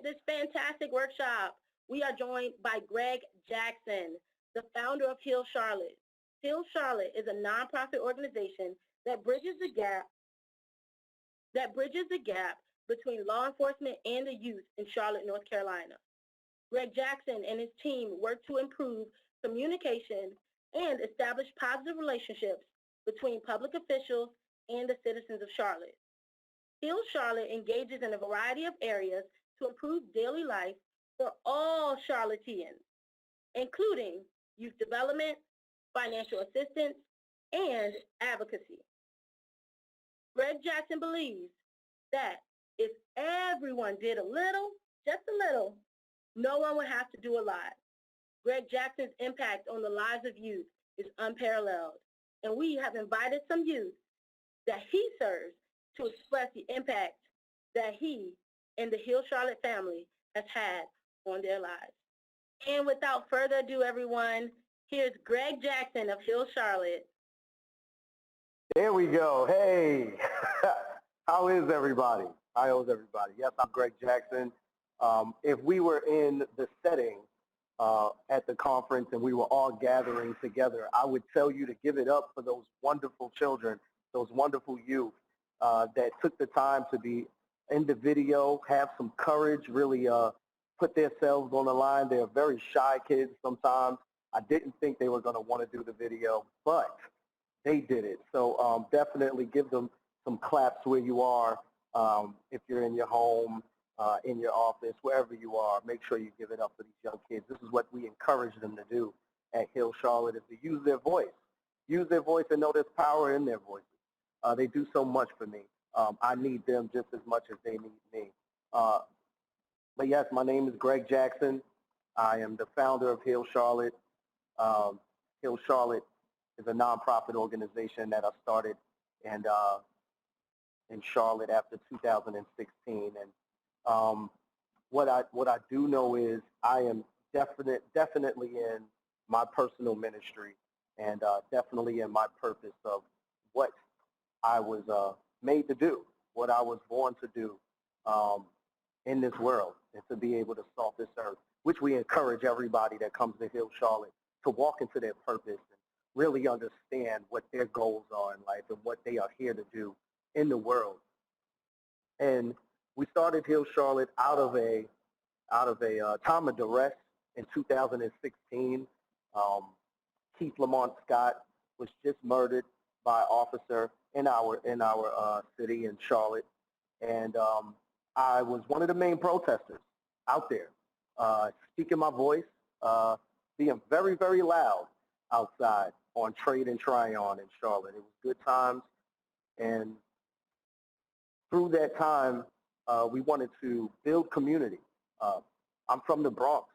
this fantastic workshop, we are joined by Greg Jackson, the founder of Heal Charlotte. Heal Charlotte is a nonprofit organization that bridges the gap between law enforcement and the youth in Charlotte, North Carolina. Greg Jackson and his team work to improve communication and establish positive relationships between public officials and the citizens of Charlotte. Heal Charlotte engages in a variety of areas to improve daily life for all Charlotteans, including youth development, financial assistance, and advocacy. Greg Jackson believes that if everyone did a little, just a little, no one would have to do a lot. Greg Jackson's impact on the lives of youth is unparalleled, and we have invited some youth that he serves to express the impact that he and the Heal Charlotte family has had on their lives. And without further ado, everyone, here's Greg Jackson of Heal Charlotte. There we go. Hey, how is everybody? How is everybody? Yes, I'm Greg Jackson. If we were in the setting at the conference and we were all gathering together, I would tell you to give it up for those wonderful children, those wonderful youth that took the time to be in the video, have some courage, really put themselves on the line. They're very shy kids sometimes. I didn't think they were going to want to do the video, but they did it. So definitely give them some claps where you are. If you're in your home, in your office, wherever you are, make sure you give it up for these young kids. This is what we encourage them to do at Heal Charlotte, is to use their voice. Use their voice and know there's power in their voices. They do so much for me. I need them just as much as they need me. But yes, my name is Greg Jackson. I am the founder of Heal Charlotte. Heal Charlotte is a nonprofit organization that I started in Charlotte after 2016. And what I do know is I am definitely in my personal ministry and definitely in my purpose of what I was made to do, what I was born to do in this world, and to be able to salt this earth, which we encourage everybody that comes to Heal Charlotte to walk into their purpose and really understand what their goals are in life and what they are here to do in the world. And we started Heal Charlotte out of a time of duress in 2016. Keith Lamont Scott was just murdered by an officer in our city in Charlotte, and I was one of the main protesters out there, speaking my voice, being very, very loud outside on Trade and Tryon in Charlotte. It was good times, and through that time, we wanted to build community. I'm from the Bronx,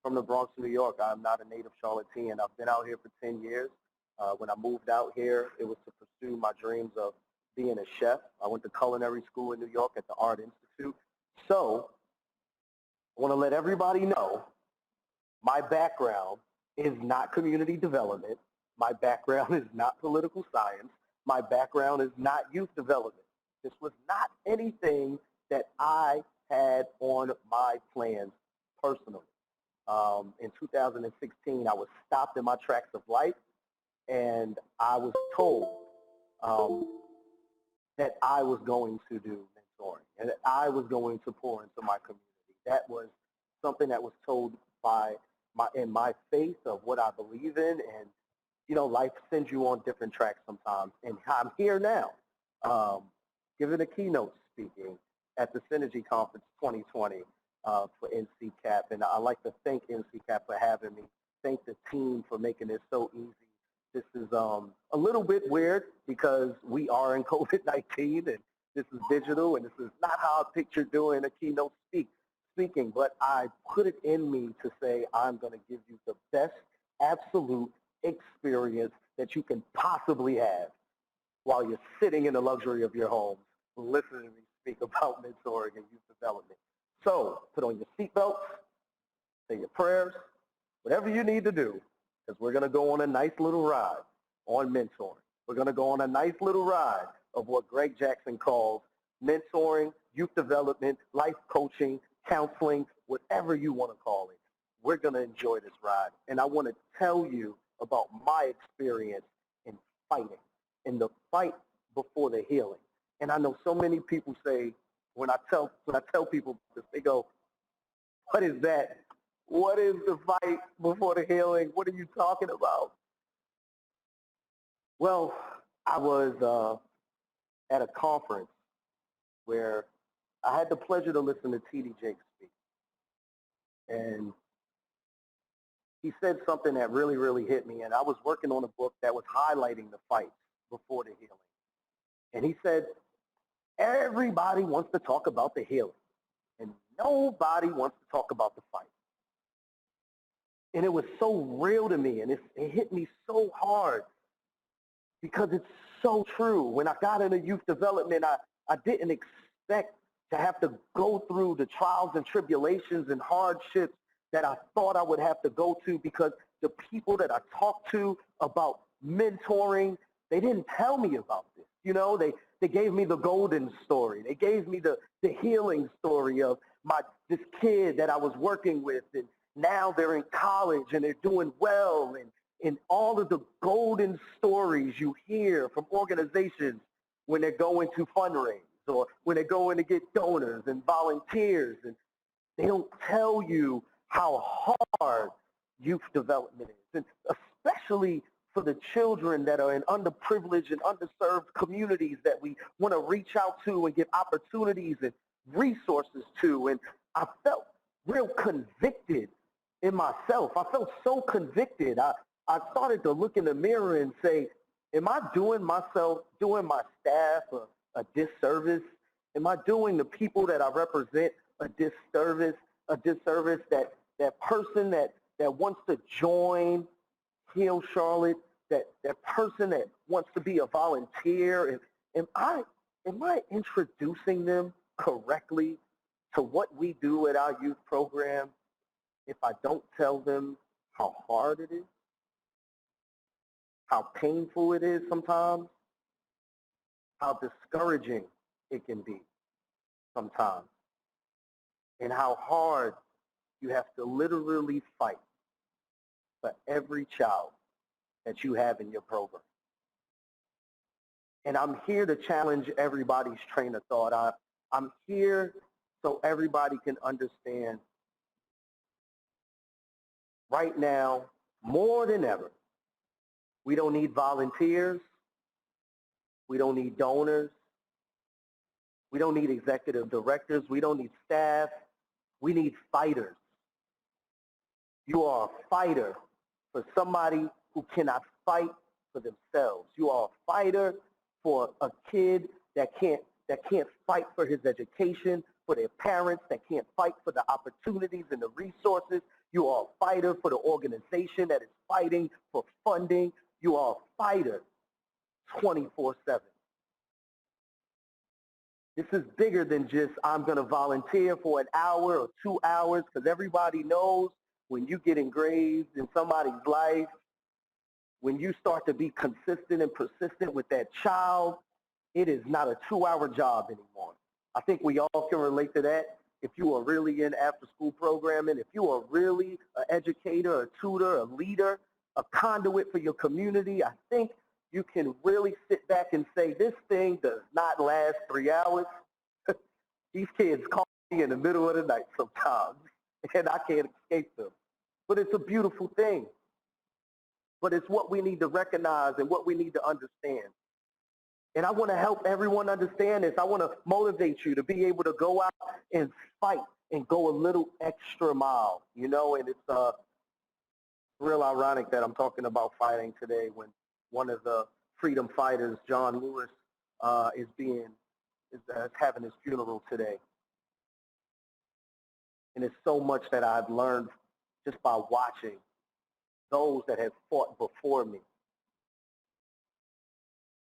New York. I'm not a native Charlottean. I've been out here for 10 years. When I moved out here, it was to pursue my dreams of being a chef. I went to culinary school in New York at the Art Institute. So I want to let everybody know my background is not community development. My background is not political science. My background is not youth development. This was not anything that I had on my plans personally. In 2016, I was stopped in my tracks of life, and I was told that I was going to do mentoring and that I was going to pour into my community. That was something that was told in my faith of what I believe in, and you know, life sends you on different tracks sometimes. And I'm here now, giving a keynote speaking at the Synergy Conference 2020 for NCCAP, and I'd like to thank NCCAP for having me. Thank the team for making it so easy. This is a little bit weird because we are in COVID-19 and this is digital, and this is not how I pictured doing a keynote speaking, but I put it in me to say I'm going to give you the best absolute experience that you can possibly have while you're sitting in the luxury of your home listening to me speak about mentoring and youth development. So put on your seatbelts, say your prayers, whatever you need to do, because we're going to go on a nice little ride on mentoring. We're going to go on a nice little ride of what Greg Jackson calls mentoring, youth development, life coaching, counseling, whatever you want to call it. We're going to enjoy this ride. And I want to tell you about my experience in fighting, in the fight before the healing. And I know so many people say, when I tell people this, they go, what is that? What is the fight before the healing? What are you talking about? Well, I was at a conference where I had the pleasure to listen to T.D. Jakes speak. And he said something that really, really hit me. And I was working on a book that was highlighting the fights before the healing. And he said, everybody wants to talk about the healing, and nobody wants to talk about the fight. And it was so real to me, and it hit me so hard because it's so true. When I got into youth development, I didn't expect to have to go through the trials and tribulations and hardships that I thought I would have to go to, because the people that I talked to about mentoring, they didn't tell me about this. You know, they gave me the golden story. They gave me the healing story of this kid that I was working with, and now they're in college and they're doing well, and all of the golden stories you hear from organizations when they're going to fundraise or when they're going to get donors and volunteers, and they don't tell you how hard youth development is, and especially for the children that are in underprivileged and underserved communities that we want to reach out to and give opportunities and resources to. And I felt real convicted in myself. I felt so convicted. I started to look in the mirror and say, am I doing my staff a disservice? Am I doing the people that I represent a disservice that person that wants to join Heal Charlotte, that person that wants to be a volunteer? And am I introducing them correctly to what we do at our youth program if I don't tell them how hard it is, how painful it is sometimes, how discouraging it can be sometimes, and how hard you have to literally fight for every child that you have in your program? And I'm here to challenge everybody's train of thought. I'm here so everybody can understand right now, more than ever, we don't need volunteers. We don't need donors. We don't need executive directors. We don't need staff. We need fighters. You are a fighter for somebody who cannot fight for themselves. You are a fighter for a kid that can't fight for his education, for their parents that can't fight for the opportunities and the resources. You are a fighter for the organization that is fighting for funding. You are a fighter 24/7. This is bigger than just, I'm going to volunteer for an hour or 2 hours, because everybody knows when you get engraved in somebody's life, when you start to be consistent and persistent with that child, it is not a 2-hour job anymore. I think we all can relate to that. If you are really in after-school programming, if you are really an educator, a tutor, a leader, a conduit for your community, I think you can really sit back and say, this thing does not last 3 hours. These kids call me in the middle of the night sometimes, and I can't escape them. But it's a beautiful thing. But it's what we need to recognize and what we need to understand. And I want to help everyone understand this. I want to motivate you to be able to go out and fight and go a little extra mile, you know. And it's real ironic that I'm talking about fighting today when one of the freedom fighters, John Lewis, is having his funeral today. And it's so much that I've learned just by watching those that have fought before me.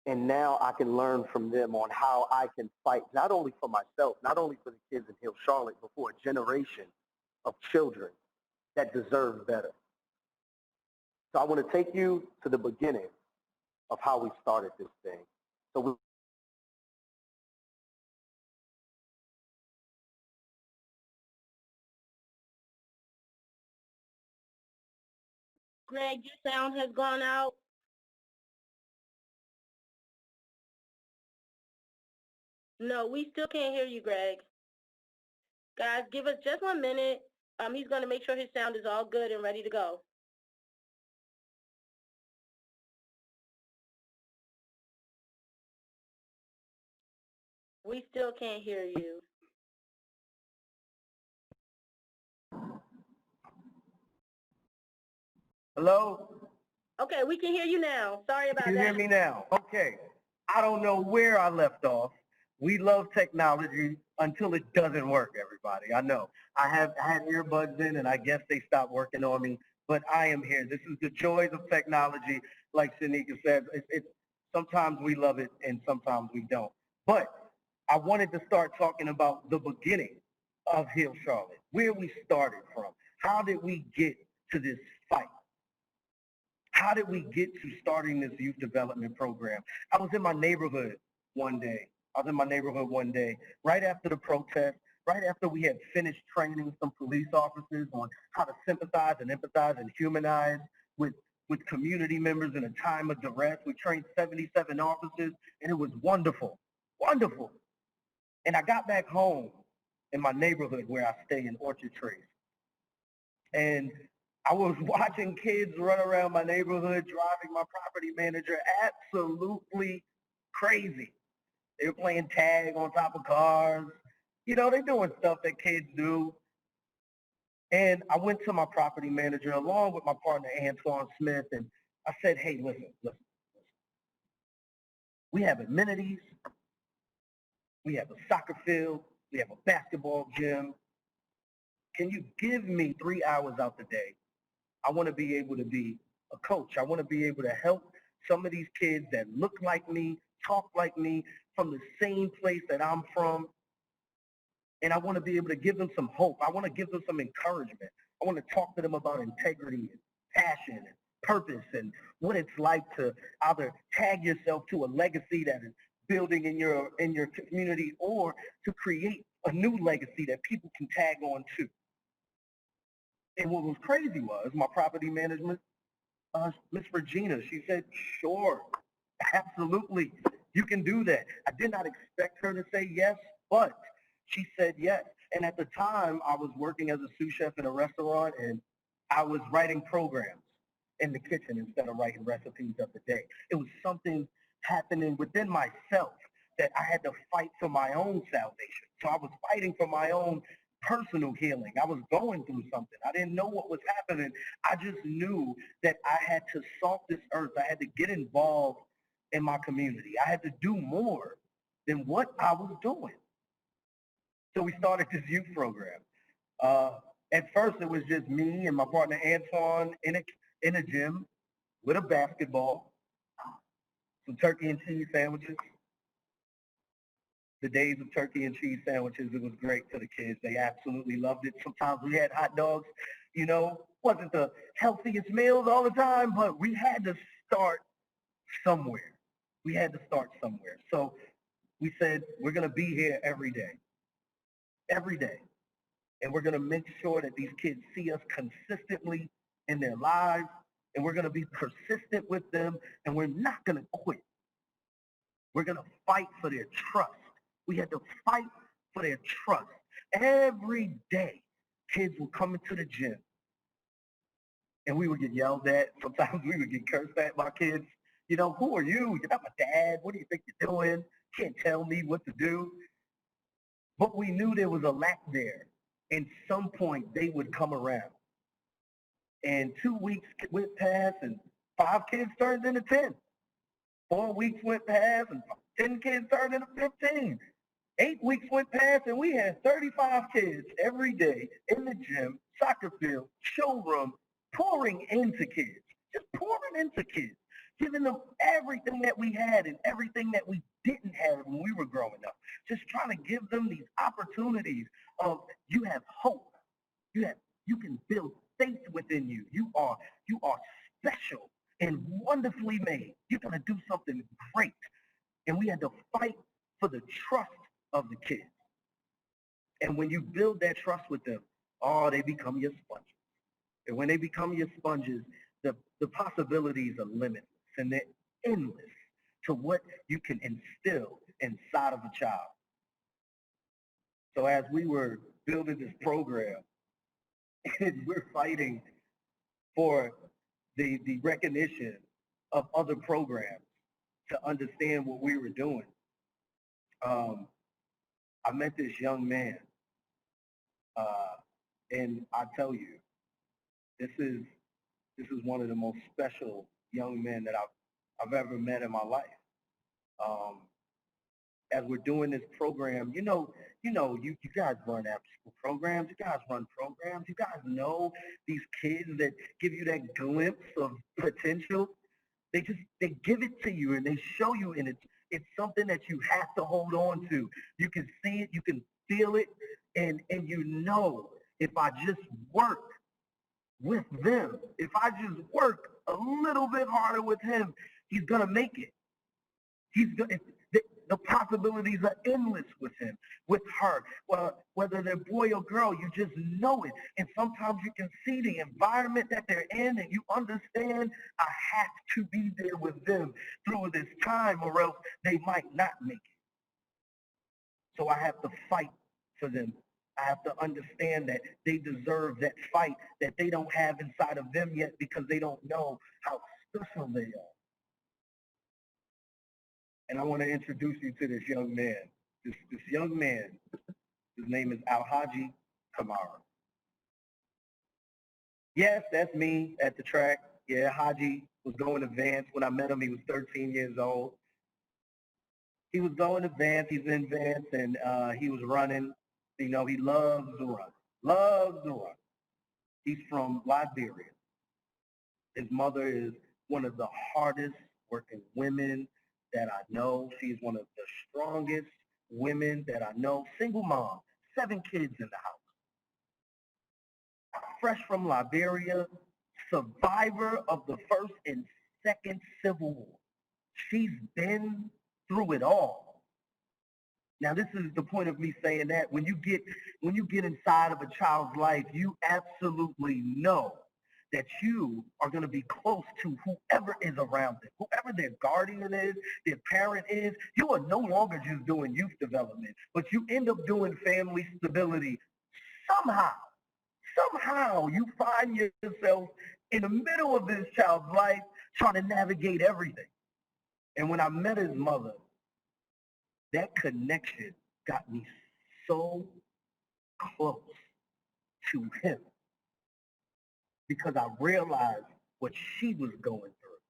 And now I can learn from them on how I can fight, not only for myself, not only for the kids in Hill Charlotte, but for a generation of children that deserve better. So I want to take you to the beginning of how we started this thing. So we Greg, your sound has gone out. No, we still can't hear you, Greg. Guys, give us just 1 minute. He's going to make sure his sound is all good and ready to go. We still can't hear you. Hello? Okay, we can hear you now. Sorry about that. Can you hear me now? Okay. I don't know where I left off. We love technology until it doesn't work, everybody. I know. I had earbuds in, and I guess they stopped working on me, but I am here. This is the joys of technology, like Shanika said. Sometimes we love it, and sometimes we don't. But I wanted to start talking about the beginning of Heal Charlotte, where we started from. How did we get to this fight? How did we get to starting this youth development program? I was in my neighborhood one day. Right after the protest, right after we had finished training some police officers on how to sympathize and empathize and humanize with community members in a time of duress. We trained 77 officers, and it was wonderful, wonderful. And I got back home in my neighborhood where I stay in Orchard Trace. And I was watching kids run around my neighborhood, driving my property manager absolutely crazy. They were playing tag on top of cars. You know, they're doing stuff that kids do. And I went to my property manager along with my partner, Antoine Smith, and I said, hey, listen. We have amenities. We have a soccer field. We have a basketball gym. Can you give me 3 hours out the day? I want to be able to be a coach. I want to be able to help some of these kids that look like me, talk like me, from the same place that I'm from. And I want to be able to give them some hope. I want to give them some encouragement. I want to talk to them about integrity and passion and purpose and what it's like to either tag yourself to a legacy that is building in your community, or to create a new legacy that people can tag on to. And what was crazy was my property management, Miss Regina, she said, sure, absolutely, you can do that. I did not expect her to say yes, but she said yes. And at the time, I was working as a sous chef in a restaurant, and I was writing programs in the kitchen instead of writing recipes of the day. It was something happening within myself that I had to fight for my own salvation. So I was fighting for my own personal healing. I was going through something. I didn't know what was happening. I just knew that I had to salt this earth. I had to get involved in my community. I had to do more than what I was doing. So we started this youth program. At first, it was just me and my partner Antoine in a gym with a basketball, some turkey and cheese sandwiches. The days of turkey and cheese sandwiches, it was great for the kids. They absolutely loved it. Sometimes we had hot dogs. You know, wasn't the healthiest meals all the time, but we had to start somewhere. So we said, we're going to be here every day. And we're going to make sure that these kids see us consistently in their lives, and we're going to be persistent with them, and we're not going to quit. We're going to fight for their trust. We had to fight for their trust. Every day, kids would come into the gym, and we would get yelled at. Sometimes we would get cursed at by kids. You know, who are you? You're not my dad. What do you think you're doing? Can't tell me what to do. But we knew there was a lack there. And some point, they would come around. And 2 weeks went past, and 5 kids turned into 10. 4 weeks went past, and 10 kids turned into 15. 8 weeks went past, and we had 35 kids every day in the gym, soccer field, showroom, pouring into kids, just pouring into kids, giving them everything that we had and everything that we didn't have when we were growing up. Just trying to give them these opportunities of, you have hope. You can build faith within you. You are special and wonderfully made. You're going to do something great. And we had to fight for the trust of the kids. And when you build that trust with them, they become your sponges. And when they become your sponges, the possibilities are limitless and they're endless to what you can instill inside of a child. So as we were building this program, and we're fighting for the recognition of other programs to understand what we were doing, I met this young man, and I tell you, this is one of the most special young men that I've ever met in my life. As we're doing this program, you guys run after school programs, you guys run programs, you guys know these kids that give you that glimpse of potential. They give it to you and they show you, and it's something that you have to hold on to. You can see it, you can feel it, and you know, if I just work with them, if I just work a little bit harder with him, he's gonna make it. The possibilities are endless with him, with her. Well, whether they're boy or girl, you just know it. And sometimes you can see the environment that they're in and you understand, I have to be there with them through this time or else they might not make it. So I have to fight for them. I have to understand that they deserve that fight that they don't have inside of them yet because they don't know how special they are. And I want to introduce you to this young man. This young man, his name is Alhaji Kamara. Yes, that's me at the track. Yeah, Haji was going advanced. When I met him, he was 13 years old. He was going advanced. He's in advance, and he was running. You know, he loves to run. Loves to run. He's from Liberia. His mother is one of the hardest working women that I know. She's one of the strongest women that I know. Single mom, 7 kids in the house. Fresh from Liberia, survivor of the First and Second Civil War. She's been through it all. Now, this is the point of me saying that when you get inside of a child's life, you absolutely know that you are going to be close to whoever is around them, whoever their guardian is, their parent is. You are no longer just doing youth development, but you end up doing family stability. Somehow you find yourself in the middle of this child's life trying to navigate everything. And when I met his mother, that connection got me so close to him, because I realized what she was going through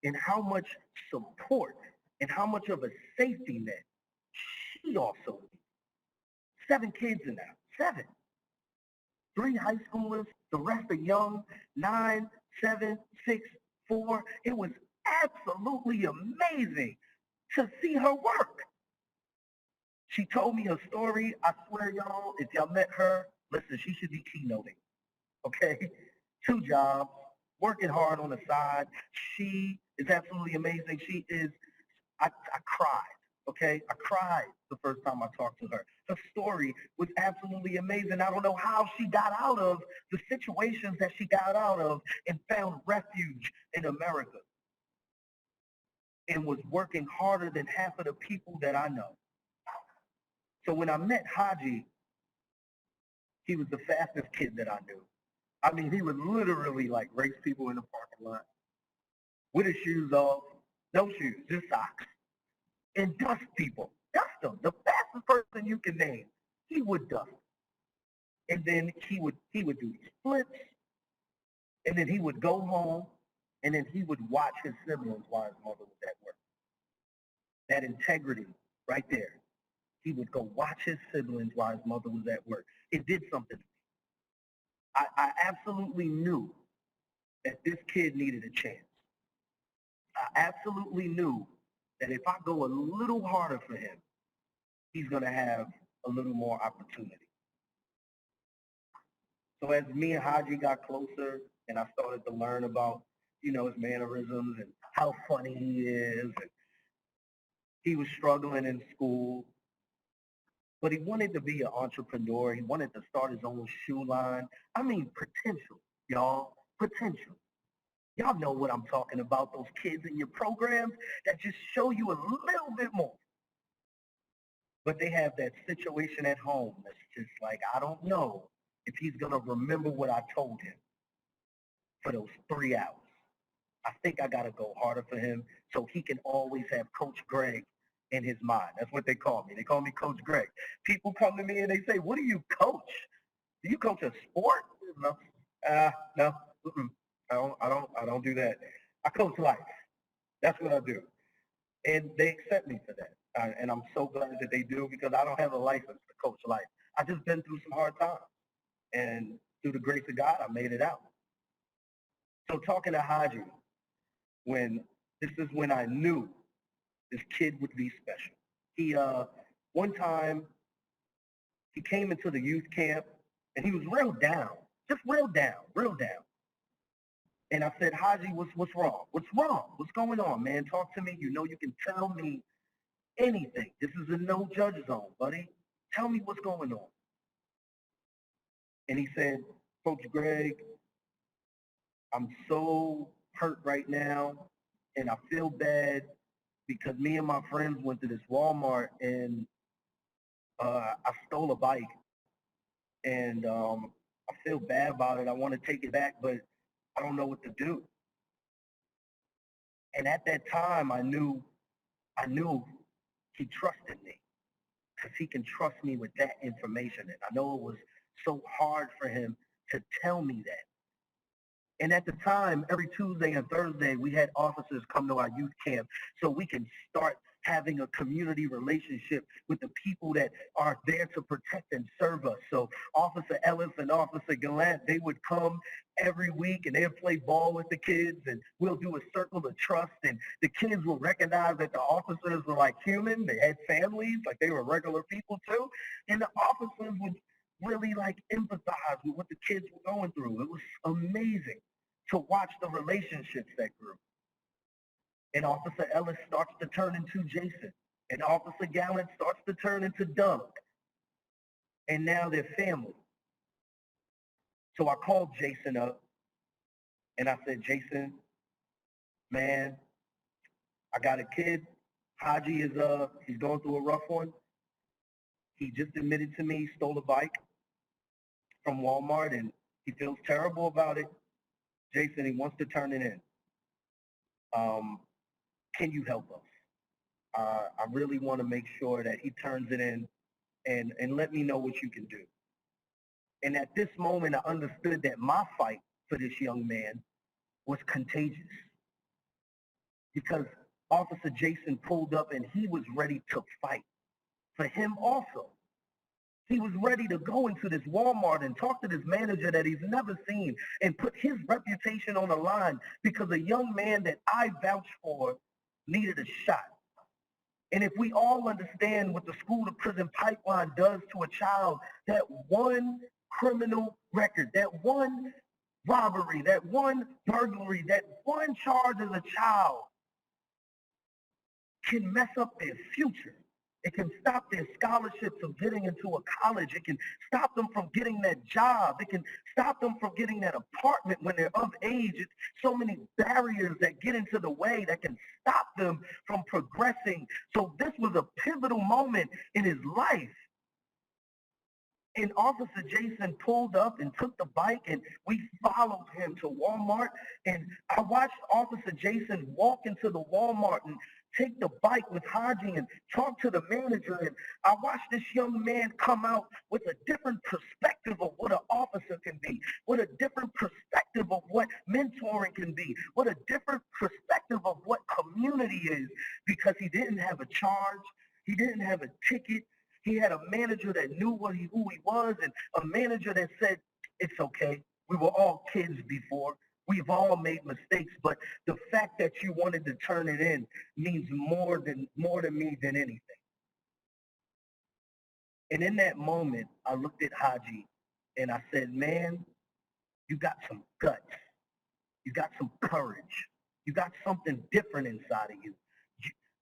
and how much support and how much of a safety net she also needs. 7 kids in that, 7. 3 high schoolers, the rest are young, 9, 7, 6, 4. It was absolutely amazing to see her work. She told me her story. I swear, y'all, if y'all met her, listen, she should be keynoting, okay? 2 jobs, working hard on the side. She is absolutely amazing. She is, I cried, okay? I cried the first time I talked to her. Her story was absolutely amazing. I don't know how she got out of the situations that she got out of and found refuge in America and was working harder than half of the people that I know. So when I met Haji, he was the fastest kid that I knew. I mean, he would literally like race people in the parking lot with his shoes off, no shoes, just socks, and dust people. Dust them. The fastest person you can name, he would dust. And then he would do splits, and then he would go home, and then he would watch his siblings while his mother was at work. That integrity right there. He would go watch his siblings while his mother was at work. It did something to me. I absolutely knew that this kid needed a chance. I absolutely knew that if I go a little harder for him, he's going to have a little more opportunity. So as me and Haji got closer and I started to learn about, his mannerisms and how funny he is, and he was struggling in school, but he wanted to be an entrepreneur. He wanted to start his own shoe line. I mean, potential, y'all, potential. Y'all know what I'm talking about, those kids in your programs that just show you a little bit more. But they have that situation at home that's just like, I don't know if he's going to remember what I told him for those 3 hours. I think I got to go harder for him so he can always have Coach Greg in his mind. That's what they call me. They call me Coach Greg. People come to me and they say, what do you coach? Do you coach a sport? No. No. Mm-mm. I don't do that. I coach life. That's what I do. And they accept me for that. And I'm so glad that they do, because I don't have a license to coach life. I just been through some hard times. And through the grace of God, I made it out. So talking to Haji, this is when I knew this kid would be special. He, one time, he came into the youth camp and he was real down, just real down. And I said, Haji, what's wrong? What's wrong? What's going on, man? Talk to me. You know you can tell me anything. This is a no judge zone, buddy. Tell me what's going on. And he said, Coach Greg, I'm so hurt right now, and I feel bad because me and my friends went to this Walmart and I stole a bike, and I feel bad about it. I want to take it back, but I don't know what to do. And at that time, I knew he trusted me, because he can trust me with that information. And I know it was so hard for him to tell me that. And at the time, every Tuesday and Thursday, we had officers come to our youth camp so we can start having a community relationship with the people that are there to protect and serve us. So Officer Ellis and Officer Gallant, they would come every week and they'd play ball with the kids, and we'll do a circle of trust, and the kids will recognize that the officers were like human. They had families, like they were regular people too. And the officers would really like empathize with what the kids were going through. It was amazing to watch the relationships that grew. And Officer Ellis starts to turn into Jason. And Officer Gallant starts to turn into Doug. And now they're family. So I called Jason up and I said, Jason, man, I got a kid. Haji is he's going through a rough one. He just admitted to me he stole a bike from Walmart and he feels terrible about it. Jason, he wants to turn it in. Can you help us? I really want to make sure that he turns it in, and let me know what you can do. And at this moment, I understood that my fight for this young man was contagious, because Officer Jason pulled up and he was ready to fight for him also. He was ready to go into this Walmart and talk to this manager that he's never seen and put his reputation on the line because a young man that I vouched for needed a shot. And if we all understand what the school to prison pipeline does to a child, that one criminal record, that one robbery, that one burglary, that one charge as a child can mess up their future. It can stop their scholarships from getting into a college. It can stop them from getting that job. It can stop them from getting that apartment when they're of age. It's so many barriers that get into the way that can stop them from progressing. So this was a pivotal moment in his life. And Officer Jason pulled up and took the bike, and we followed him to Walmart. And I watched Officer Jason walk into the Walmart and take the bike with Haji and talk to the manager. And I watched this young man come out with a different perspective of what an officer can be, what a different perspective of what mentoring can be, what a different perspective of what community is, because he didn't have a charge. He didn't have a ticket. He had a manager that knew who he was, and a manager that said, it's okay. We were all kids before. We've all made mistakes, but the fact that you wanted to turn it in means more to me than anything. And in that moment, I looked at Haji and I said, man, you got some guts. You got some courage. You got something different inside of you.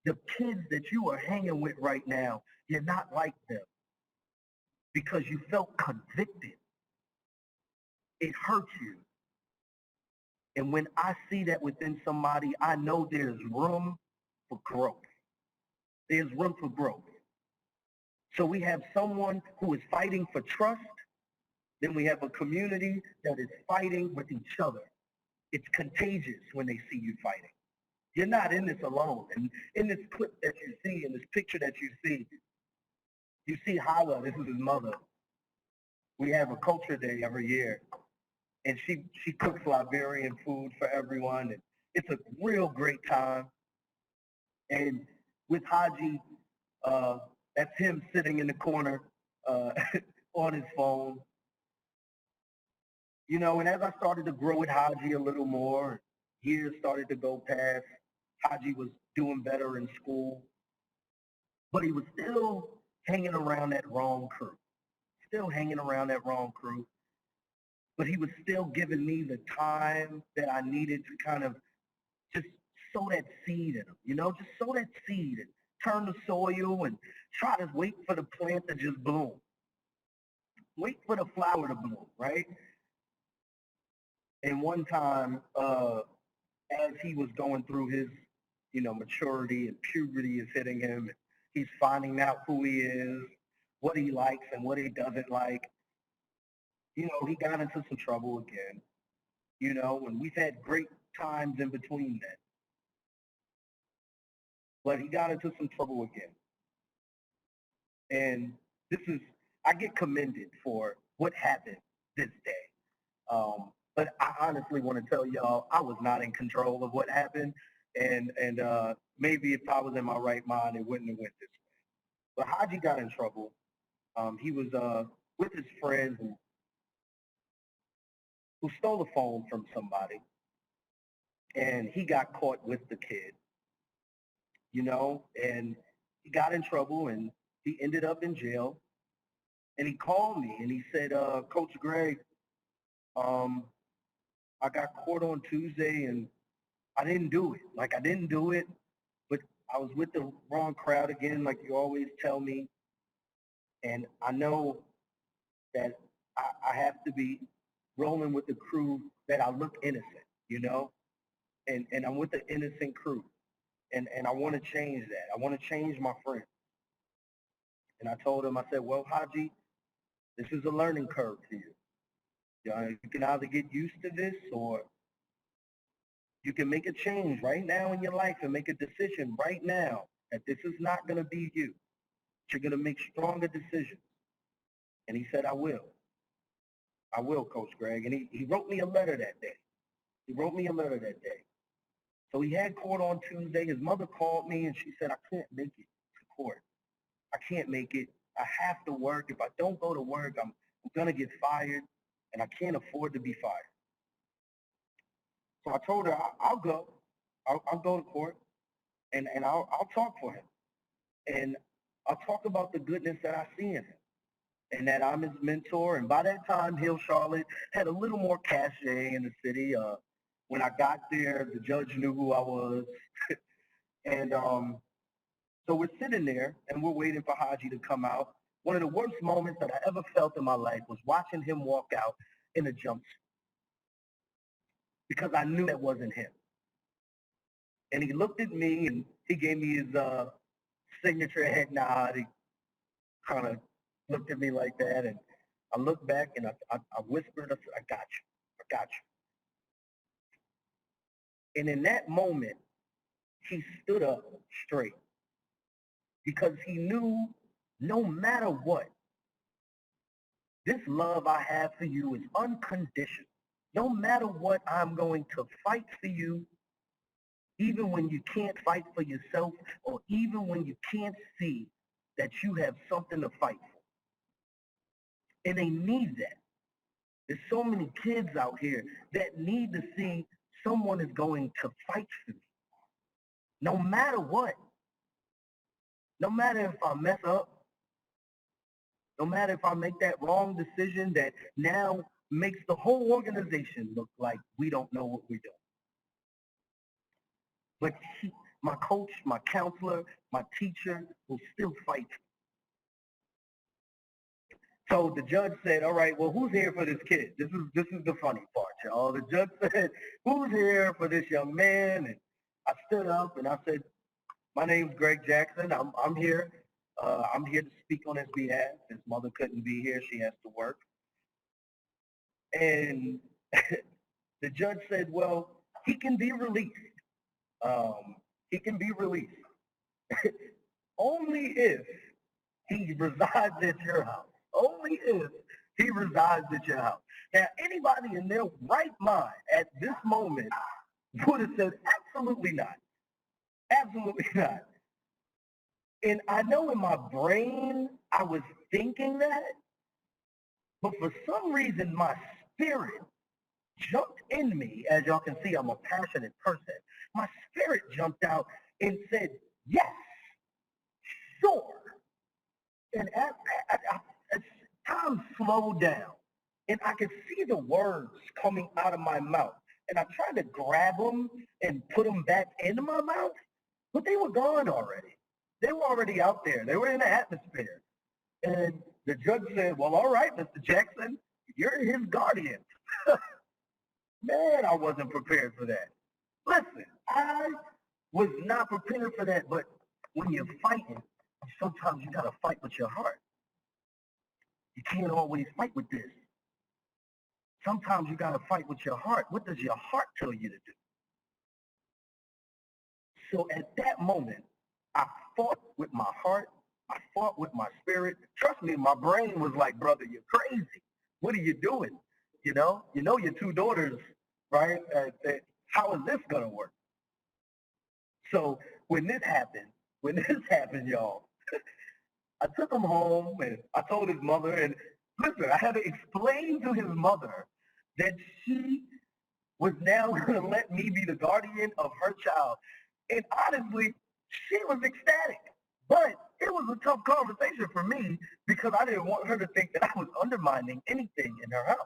The kids that you are hanging with right now, you're not like them because you felt convicted. It hurt you. And when I see that within somebody, I know there's room for growth. There's room for growth. So we have someone who is fighting for trust. Then we have a community that is fighting with each other. It's contagious when they see you fighting. You're not in this alone. And in this clip that you see, in this picture that you see Hala, this is his mother. We have a culture day every year. And she cooks Liberian food for everyone. And it's a real great time. And with Haji, that's him sitting in the corner on his phone. You know, and as I started to grow with Haji a little more, years started to go past, Haji was doing better in school, but he was still hanging around that wrong crew, but he was still giving me the time that I needed to kind of just sow that seed in him, you know, just sow that seed and turn the soil and try to wait for the plant to just bloom. Wait for the flower to bloom, right? And one time, as he was going through his, you know, maturity and puberty is hitting him, he's finding out who he is, what he likes and what he doesn't like. You know, he got into some trouble again, you know, and we've had great times in between that. But he got into some trouble again. And I get commended for what happened this day. But I honestly want to tell y'all, I was not in control of what happened. And maybe if I was in my right mind, it wouldn't have went this way. But Haji got in trouble. He was with his friend who stole a phone from somebody. And he got caught with the kid, you know, and he got in trouble and he ended up in jail. And he called me and he said, Coach Greg, I got caught on Tuesday and I didn't do it. Like, I didn't do it, but I was with the wrong crowd again, like you always tell me. And I know that I have to be rolling with the crew that I look innocent, you know? And I'm with the innocent crew. And I want to change that. I want to change my friend. And I told him, I said, well, Haji, this is a learning curve for you. You can either get used to this or you can make a change right now in your life and make a decision right now that this is not going to be you. You're going to make stronger decisions. And he said, I will. I will, Coach Greg. And he wrote me a letter that day. So he had court on Tuesday. His mother called me and she said, I can't make it to court. I can't make it. I have to work. If I don't go to work, I'm going to get fired. And I can't afford to be fired. So I told her, I'll go. I'll go to court and I'll talk for him. And I'll talk about the goodness that I see in him and that I'm his mentor. And by that time, Hill Charlotte had a little more cachet in the city. When I got there, the judge knew who I was. And so we're sitting there and we're waiting for Haji to come out. One of the worst moments that I ever felt in my life was watching him walk out in a jumpsuit because I knew that wasn't him. And he looked at me and he gave me his signature head nod. He kind of looked at me like that. And I looked back and I whispered, I said, I got you. And in that moment, he stood up straight because he knew no matter what, this love I have for you is unconditional. No matter what, I'm going to fight for you, even when you can't fight for yourself or even when you can't see that you have something to fight for. And they need that. There's so many kids out here that need to see someone is going to fight for me. No matter what. No matter if I mess up. No matter if I make that wrong decision that now makes the whole organization look like we don't know what we're doing. But my coach, my counselor, my teacher will still fight. So the judge said, all right, well, who's here for this kid? This is the funny part, y'all. The judge said, who's here for this young man? And I stood up and I said, my name's Greg Jackson. I'm here. I'm here to speak on his behalf. His mother couldn't be here. She has to work. And the judge said, well, he can be released. He can be released only if he resides at your house. Only if he resides at your house. Now, anybody in their right mind at this moment would have said, absolutely not. Absolutely not. And I know in my brain I was thinking that, but for some reason my spirit jumped in me. As y'all can see, I'm a passionate person. My spirit jumped out and said, yes, sure. And as time slowed down, and I could see the words coming out of my mouth, and I tried to grab them and put them back into my mouth, but they were gone already. They were already out there. They were in the atmosphere. And the judge said, well, all right, Mr. Jackson, you're his guardian. Man, I wasn't prepared for that. Listen, I was not prepared for that, but when you're fighting, sometimes you gotta fight with your heart. You can't always fight with this. Sometimes you gotta fight with your heart. What does your heart tell you to do? So at that moment, I fought with my heart. I fought with my spirit. Trust me, my brain was like, brother, you're crazy. What are you doing? You know your two daughters, right? How is this gonna work? So when this happened, y'all, I took him home and I told his mother, and listen, I had to explain to his mother that she was now going to let me be the guardian of her child. And honestly, she was ecstatic. But it was a tough conversation for me because I didn't want her to think that I was undermining anything in her house.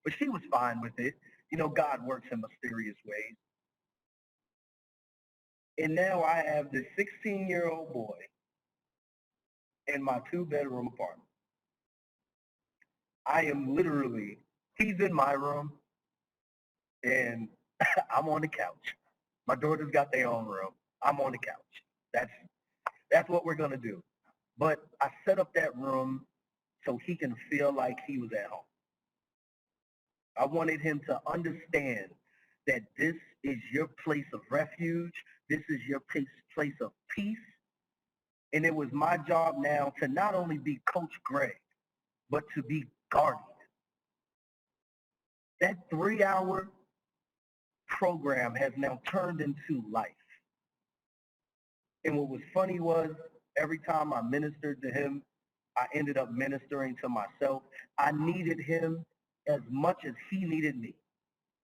But she was fine with it. You know, God works in mysterious ways. And now I have this 16-year-old boy in my 2-bedroom apartment. I am literally, he's in my room and I'm on the couch. My daughter's got their own room. I'm on the couch. That's what we're gonna do. But I set up that room so he can feel like he was at home. I wanted him to understand that this is your place of refuge. This is your place of peace. And it was my job now to not only be Coach Greg, but to be guardian. That 3-hour program has now turned into life. And what was funny was every time I ministered to him, I ended up ministering to myself. I needed him as much as he needed me.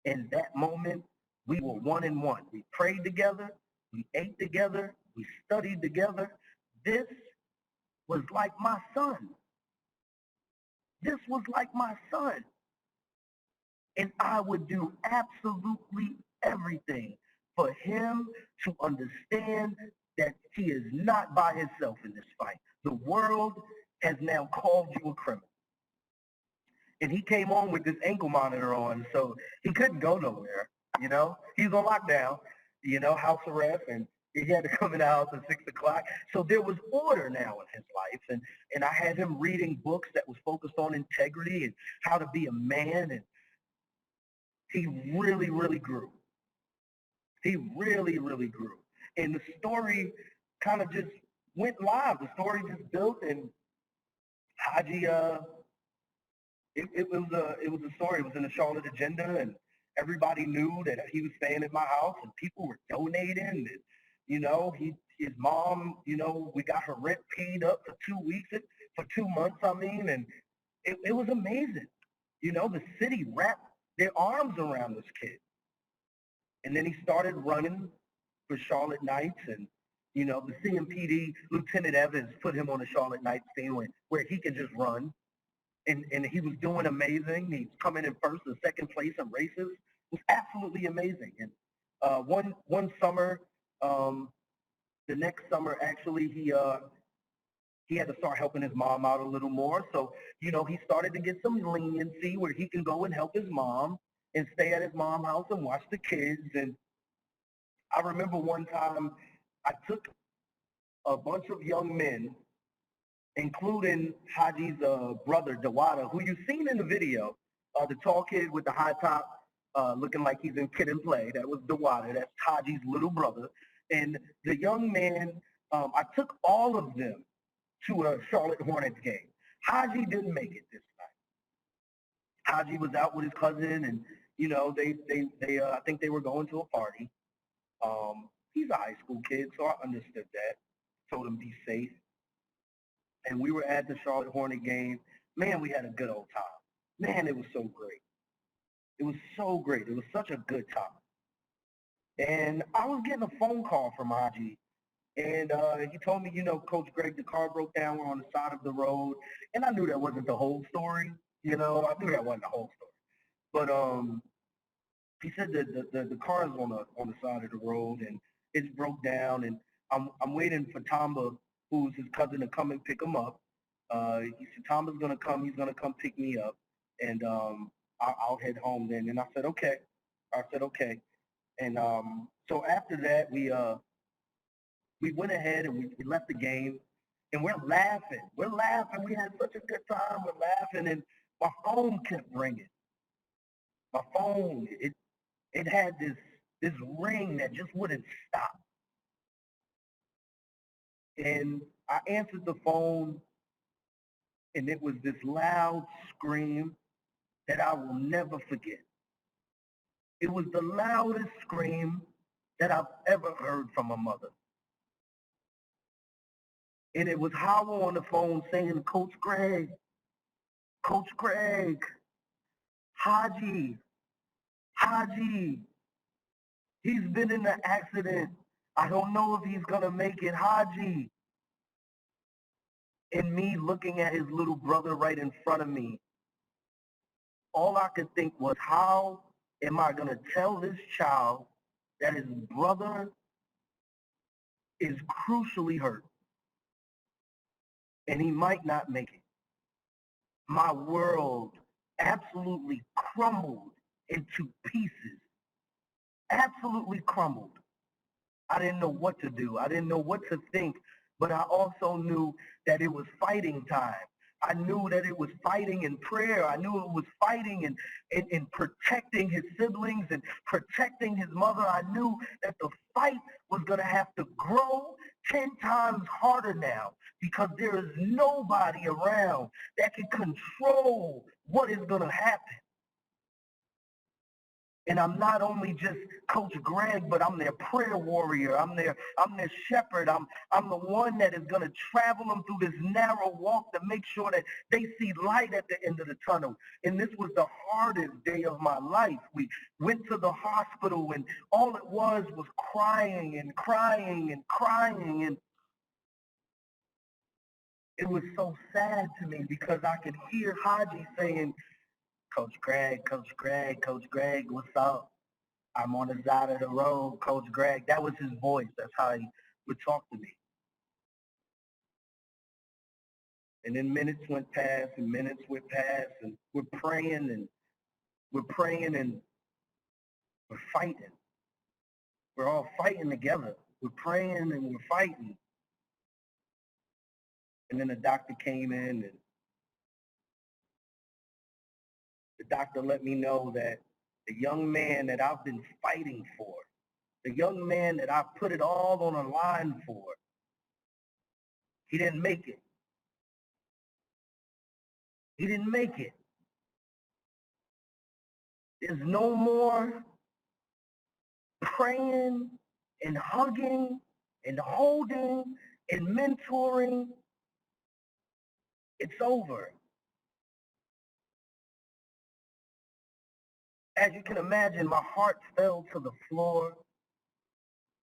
In that moment, we were 1 and 1. We prayed together, we ate together, we studied together. This was like my son. This was like my son. And I would do absolutely everything for him to understand that he is not by himself in this fight. The world has now called you a criminal. And he came on with this ankle monitor on, so he couldn't go nowhere, you know? He's on lockdown, you know, house arrest, and he had to come in the house at 6 o'clock. So there was order now in his life, and I had him reading books that was focused on integrity and how to be a man, and he really, really grew. He really, really grew. And the story kind of just went live. The story just built, and Haji, it was a story. It was in the Charlotte agenda, and everybody knew that he was staying at my house, and people were donating. And, you know, his mom, you know, we got her rent paid up for 2 weeks, for 2 months, I mean, and it was amazing. You know, the city wrapped their arms around this kid. And then he started running for Charlotte Knights, and, you know, the CMPD, Lieutenant Evans put him on the Charlotte Knights team where he can just run. And he was doing amazing. He's coming in first and second place in races. It was absolutely amazing. And one summer, the next summer, actually, he had to start helping his mom out a little more. So, you know, he started to get some leniency where he can go and help his mom and stay at his mom's house and watch the kids. And I remember one time I took a bunch of young men, including Haji's brother, Dawada, who you've seen in the video, the tall kid with the high top, looking like he's in Kid and Play. That was Dawada. That's Haji's little brother. And the young man, I took all of them to a Charlotte Hornets game. Haji didn't make it this night. Haji was out with his cousin, and you know, they I think they were going to a party. He's a high school kid, so I understood that. Told him be safe. And we were at the Charlotte Hornet game. Man, we had a good old time. Man, it was so great. It was so great. It was such a good time. And I was getting a phone call from Haji. And he told me, you know, Coach Greg, the car broke down. We're on the side of the road. And I knew that wasn't the whole story. You know, I knew that wasn't the whole story. But he said that the car is on the side of the road and it's broke down. And I'm waiting for Tamba, who's his cousin, to come and pick him up. He said, Tamba's going to come. He's going to come pick me up. And I'll head home then. And I said, okay. And so after that, we went ahead and we left the game, and we're laughing. We had such a good time. We're laughing, and my phone kept ringing. My phone, it had this ring that just wouldn't stop. And I answered the phone, and it was this loud scream that I will never forget. It was the loudest scream that I've ever heard from a mother. And it was Howell on the phone saying, Coach Greg, Haji, he's been in an accident. I don't know if he's gonna make it, Haji. And me looking at his little brother right in front of me, all I could think was, how am I gonna tell this child that his brother is crucially hurt and he might not make it? My world absolutely crumbled into pieces. Absolutely crumbled. I didn't know what to do. I didn't know what to think, but I also knew that it was fighting time. I knew that it was fighting in prayer. I knew it was fighting in protecting his siblings and protecting his mother. I knew that the fight was going to have to grow 10 times harder now, because there is nobody around that can control what is going to happen. And I'm not only just Coach Greg, but I'm their prayer warrior. I'm their shepherd. I'm the one that is going to travel them through this narrow walk to make sure that they see light at the end of the tunnel. And this was the hardest day of my life. We went to the hospital, and all it was crying and crying and crying. And it was so sad to me, because I could hear Haji saying, Coach Greg, what's up? I'm on the side of the road, Coach Greg. That was his voice. That's how he would talk to me. And then minutes went past and minutes went past, and we're praying and we're fighting. We're all fighting together. We're praying and we're fighting. And then the doctor came in, and the doctor let me know that the young man that I've been fighting for, the young man that I put it all on a line for, he didn't make it. He didn't make it. There's no more praying and hugging and holding and mentoring. It's over. As you can imagine, my heart fell to the floor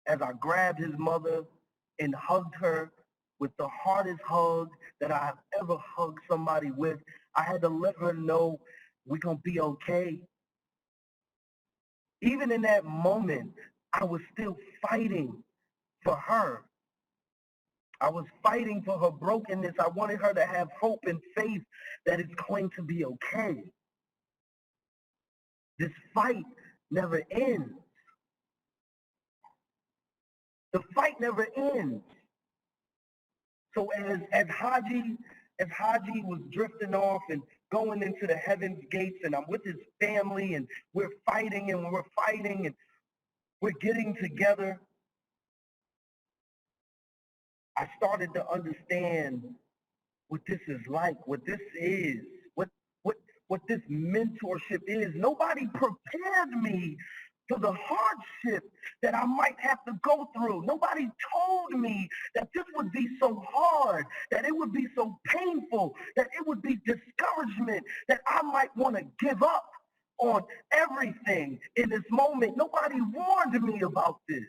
as I grabbed his mother and hugged her with the hardest hug that I've ever hugged somebody with. I had to let her know we're going to be okay. Even in that moment, I was still fighting for her. I was fighting for her brokenness. I wanted her to have hope and faith that it's going to be okay. This fight never ends. The fight never ends. So as Haji was drifting off and going into the heaven's gates, and I'm with his family, and we're fighting and we're getting together, I started to understand what this is like, what this is, what this mentorship is. Nobody prepared me for the hardship that I might have to go through. Nobody told me that this would be so hard, that it would be so painful, that it would be discouragement, that I might want to give up on everything in this moment. Nobody warned me about this.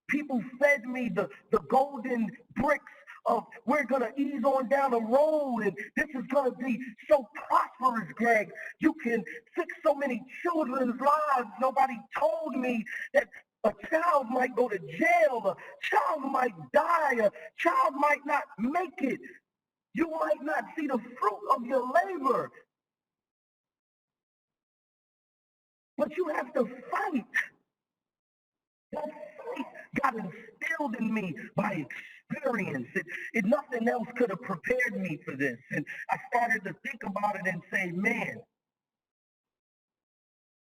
People fed me the golden bricks of we're going to ease on down the road and this is going to be so prosperous, Greg. You can fix so many children's lives. Nobody told me that a child might go to jail, a child might die, a child might not make it. You might not see the fruit of your labor. But you have to fight. That faith got instilled in me by experience. Nothing else could have prepared me for this. And I started to think about it and say, man,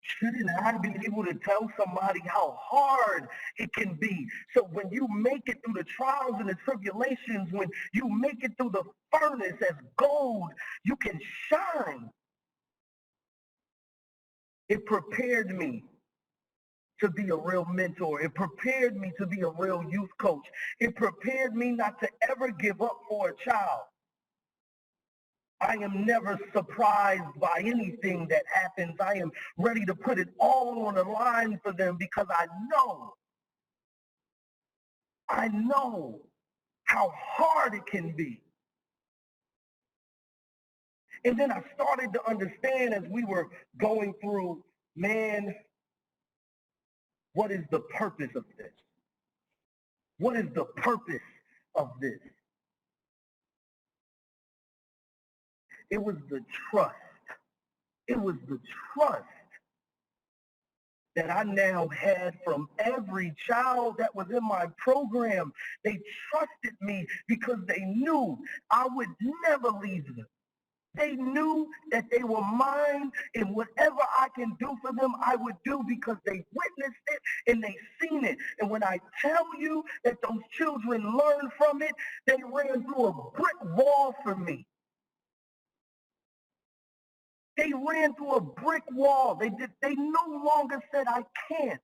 shouldn't I be able to tell somebody how hard it can be? So when you make it through the trials and the tribulations, when you make it through the furnace as gold, you can shine. It prepared me to be a real mentor. It prepared me to be a real youth coach. It prepared me not to ever give up for a child. I am never surprised by anything that happens. I am ready to put it all on the line for them because I know how hard it can be. And then I started to understand as we were going through, man, what is the purpose of this? What is the purpose of this? It was the trust. It was the trust that I now had from every child that was in my program. They trusted me because they knew I would never leave them. They knew that they were mine, and whatever I can do for them, I would do because they witnessed it and they seen it. And when I tell you that those children learned from it, they ran through a brick wall for me. They ran through a brick wall. They no longer said, I can't.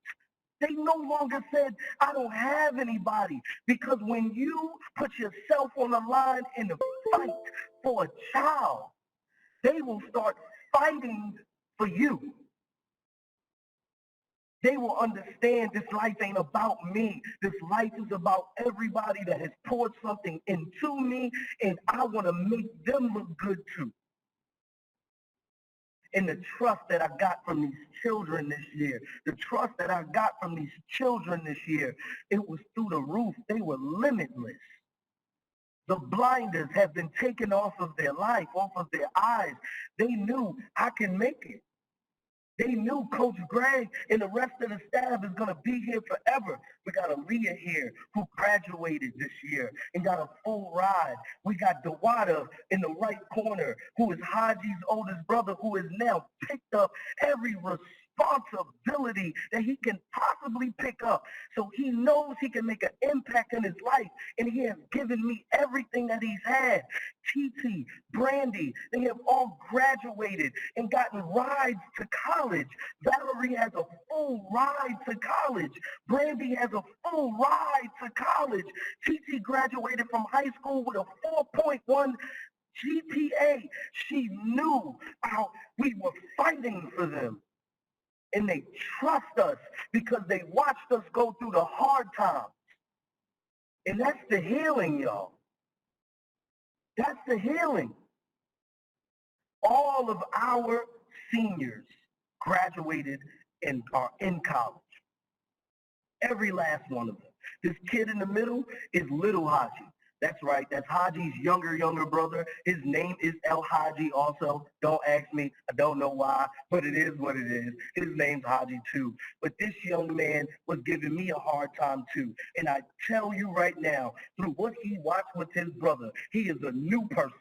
They no longer said, I don't have anybody. Because when you put yourself on the line in the fight for a child, they will start fighting for you. They will understand this life ain't about me. This life is about everybody that has poured something into me, and I want to make them look good too. And the trust that I got from these children this year, the trust that I got from these children this year, it was through the roof. They were limitless. The blinders have been taken off of their life, off of their eyes. They knew I can make it. They knew Coach Greg and the rest of the staff is going to be here forever. We got Aaliyah here who graduated this year and got a full ride. We got Dewada in the right corner who is Haji's oldest brother who has now picked up every responsibility that he can possibly pick up. So he knows he can make an impact in his life, and he has given me everything that he's had. TT, Brandy, they have all graduated and gotten rides to college. Valerie has a full ride to college. Brandy has a full ride to college. TT graduated from high school with a 4.1 GPA. She knew how we were fighting for them. And they trust us because they watched us go through the hard times. And that's the healing, y'all. That's the healing. All of our seniors graduated and are in college. Every last one of them. This kid in the middle is little Haji. That's right. That's Haji's younger brother. His name is El Haji also. Don't ask me. I don't know why, but it is what it is. His name's Haji too. But this young man was giving me a hard time too. And I tell you right now, through what he watched with his brother, he is a new person.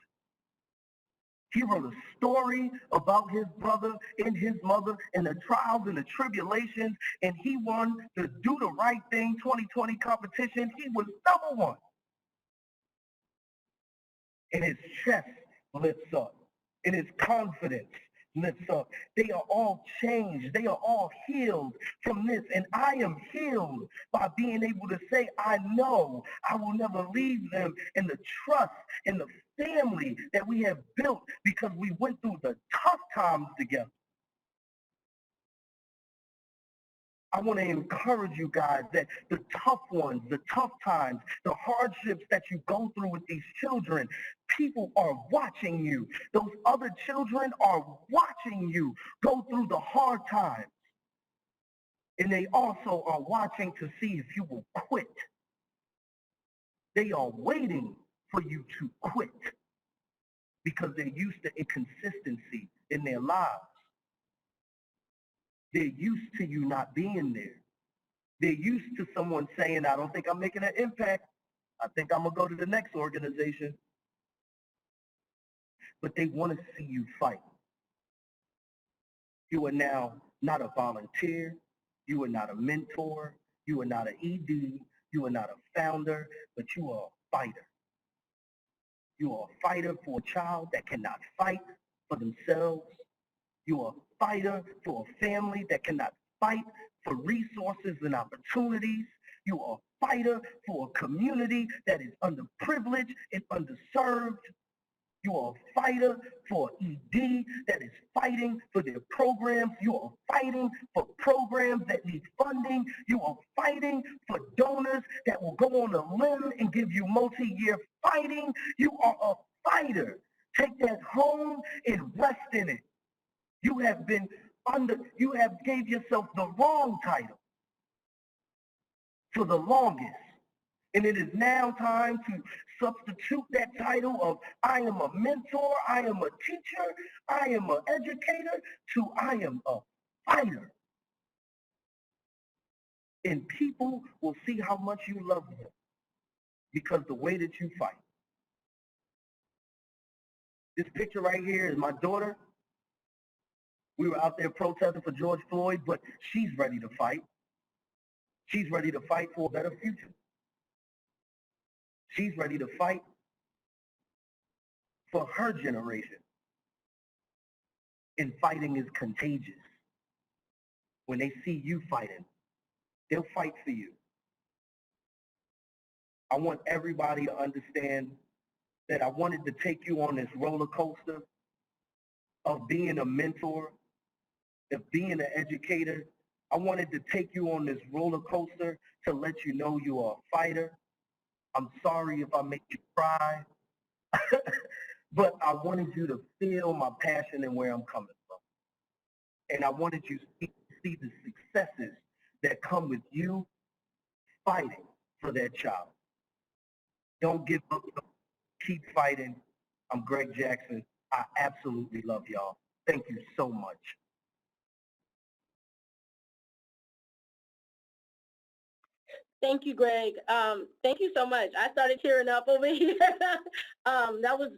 He wrote a story about his brother and his mother and the trials and the tribulations, and he won the Do the Right Thing 2020 competition. He was #1. And his chest lifts up, and his confidence lifts up. They are all changed. They are all healed from this, and I am healed by being able to say, I know I will never leave them, and the trust and the family that we have built because we went through the tough times together. I want to encourage you guys that the tough ones, the tough times, the hardships that you go through with these children, people are watching you. Those other children are watching you go through the hard times. And they also are watching to see if you will quit. They are waiting for you to quit because they're used to inconsistency in their lives. They're used to you not being there. They're used to someone saying, I don't think I'm making an impact. I think I'm going to go to the next organization. But they want to see you fight. You are now not a volunteer. You are not a mentor. You are not an ED. You are not a founder, but you are a fighter. You are a fighter for a child that cannot fight for themselves. You are a fighter for a family that cannot fight for resources and opportunities. You are a fighter for a community that is underprivileged and underserved. You are a fighter for ED that is fighting for their programs. You are fighting for programs that need funding. You are fighting for donors that will go on a limb and give you multi-year fighting. You are a fighter. Take that home and rest in it. You have gave yourself the wrong title for the longest. And it is now time to substitute that title of I am a mentor, I am a teacher, I am an educator, to I am a fighter. And people will see how much you love them because the way that you fight. This picture right here is my daughter. We were out there protesting for George Floyd, but she's ready to fight. She's ready to fight for a better future. She's ready to fight for her generation. And fighting is contagious. When they see you fighting, they'll fight for you. I want everybody to understand that I wanted to take you on this roller coaster of being a mentor, of being an educator. I wanted to take you on this roller coaster to let you know you are a fighter. I'm sorry if I make you cry, but I wanted you to feel my passion and where I'm coming from. And I wanted you to see the successes that come with you fighting for that child. Don't give up. Keep fighting. I'm Greg Jackson. I absolutely love y'all. Thank you so much. Thank you, Greg. Thank you so much. I started tearing up over here. That was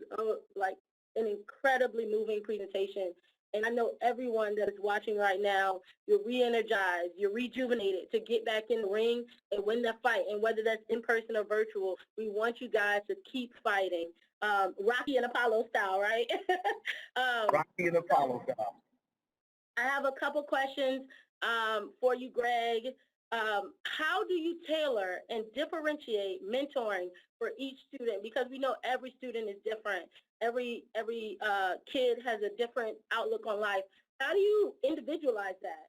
like an incredibly moving presentation. And I know everyone that is watching right now, you're re-energized, you're rejuvenated to get back in the ring and win that fight. And whether that's in person or virtual, we want you guys to keep fighting. Rocky and Apollo style, right? Rocky and Apollo style. I have a couple questions for you, Greg. How do you tailor and differentiate mentoring for each student? Because we know every student is different. Every kid has a different outlook on life. How do you individualize that?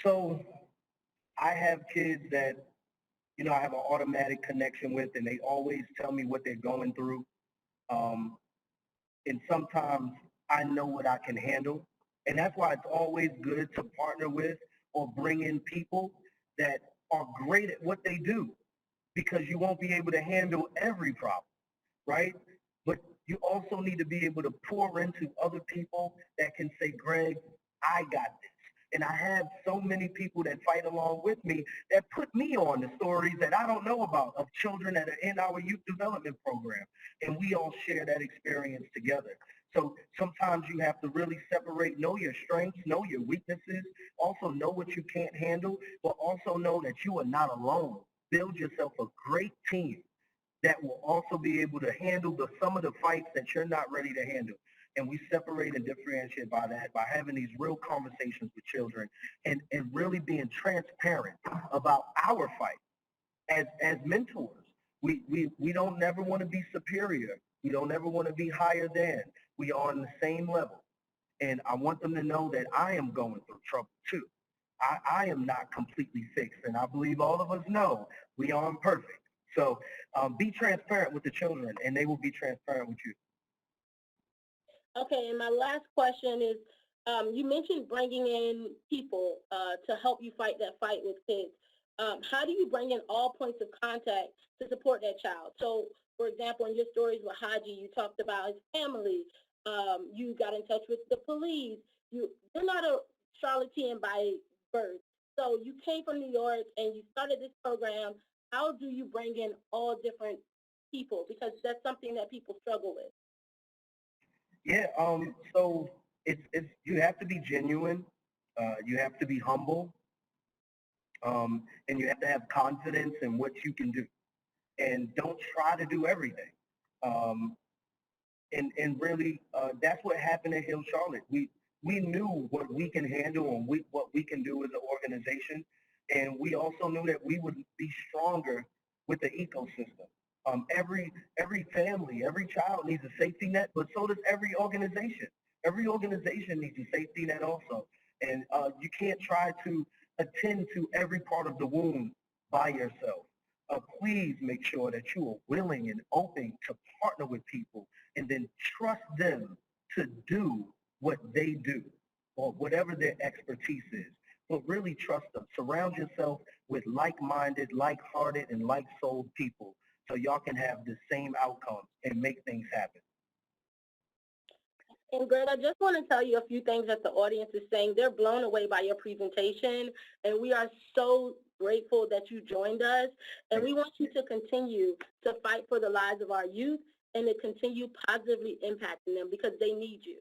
So I have kids that, you know, I have an automatic connection with, and they always tell me what they're going through. And sometimes I know what I can handle. And that's why it's always good to partner with or bring in people that are great at what they do, because you won't be able to handle every problem, right? But you also need to be able to pour into other people that can say, Greg, I got this. And I have so many people that fight along with me that put me on the stories that I don't know about of children that are in our youth development program. And we all share that experience together. So sometimes you have to really separate, know your strengths, know your weaknesses, also know what you can't handle, but also know that you are not alone. Build yourself a great team that will also be able to handle some of the fights that you're not ready to handle. And we separate and differentiate by that, by having these real conversations with children and really being transparent about our fight as mentors. We don't never want to be superior. We don't ever want to be higher than. We are on the same level. And I want them to know that I am going through trouble too. I am not completely fixed. And I believe all of us know we aren't perfect. So be transparent with the children, and they will be transparent with you. Okay, and my last question is, you mentioned bringing in people to help you fight that fight with kids. How do you bring in all points of contact to support that child? So, for example, in your stories with Haji, you talked about his family. You got in touch with the police. You're not a Charlottean by birth. So you came from New York and you started this program. How do you bring in all different people? Because that's something that people struggle with. Yeah, so it's you have to be genuine, you have to be humble, and you have to have confidence in what you can do. And don't try to do everything. And really, that's what happened at Hill Charlotte. We knew what we can handle and what we can do as an organization. And we also knew that we would be stronger with the ecosystem. Every family, every child needs a safety net, but so does every organization. Every organization needs a safety net also. And you can't try to attend to every part of the wound by yourself. Please make sure that you are willing and open to partner with people and then trust them to do what they do or whatever their expertise is. But really trust them. Surround yourself with like-minded, like-hearted, and like-souled people so y'all can have the same outcome and make things happen. And Greg, I just want to tell you a few things that the audience is saying. They're blown away by your presentation, and we are so grateful that you joined us. And we want you to continue to fight for the lives of our youth and to continue positively impacting them because they need you.